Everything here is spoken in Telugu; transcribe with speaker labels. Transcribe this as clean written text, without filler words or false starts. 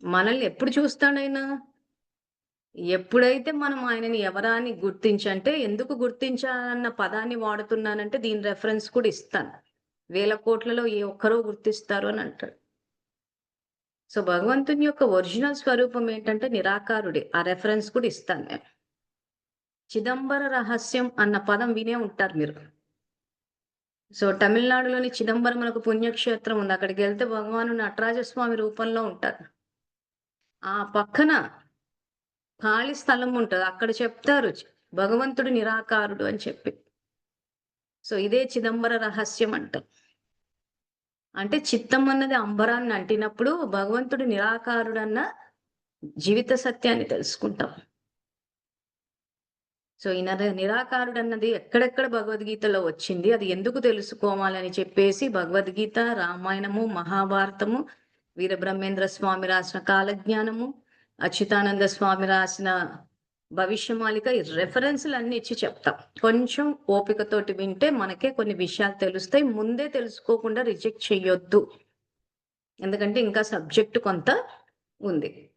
Speaker 1: మనల్ని ఎప్పుడు చూస్తాడైనా? ఎప్పుడైతే మనం ఆయనని ఎవరా అని గుర్తించంటే, ఎందుకు గుర్తించాలన్న పదాన్ని వాడుతున్నానంటే దీని రెఫరెన్స్ కూడా ఇస్తాను. వేల కోట్లలో ఏ ఒక్కరో గుర్తిస్తారు అని అంటాడు. సో, భగవంతుని యొక్క ఒరిజినల్ స్వరూపం ఏంటంటే నిరాకారుడే. ఆ రెఫరెన్స్ కూడా ఇస్తాను నేను. చిదంబర రహస్యం అన్న పదం వినే ఉంటారు మీరు. సో, తమిళనాడులోని చిదంబరం అని ఒక పుణ్యక్షేత్రం ఉంది. అక్కడికెళ్తే భగవానుడు నటరాజస్వామి రూపంలో ఉంటారు. ఆ పక్కన ఖాళీ స్థలం ఉంటది. అక్కడ చెప్తారు భగవంతుడు నిరాకారుడు అని చెప్పి. సో, ఇదే చిదంబర రహస్యం అంటాం. అంటే చిత్తం అన్నది అంబరాన్ని అంటినప్పుడు భగవంతుడు నిరాకారుడన్న జీవిత సత్యాన్ని తెలుసుకుంటాం. సో, ఈ నిరాకారుడన్నది ఎక్కడెక్కడ భగవద్గీతలో వచ్చింది, అది ఎందుకు తెలుసుకోవాలని చెప్పేసి భగవద్గీత, రామాయణము, మహాభారతము, వీరబ్రహ్మేంద్ర స్వామి రాసిన కాలజ్ఞానము, అచ్యుతానంద స్వామి రాసిన భవిష్యమాలిక ఈ రెఫరెన్స్‌లన్నీ ఇచ్చి చెప్తాం. కొంచెం ఓపికతోటి వింటే మనకే కొన్ని విషయాలు తెలుస్తాయి. ముందే తెలుసుకోకుండా రిజెక్ట్ చెయ్యొద్దు. ఎందుకంటే ఇంకా సబ్జెక్ట్ కొంత ఉంది.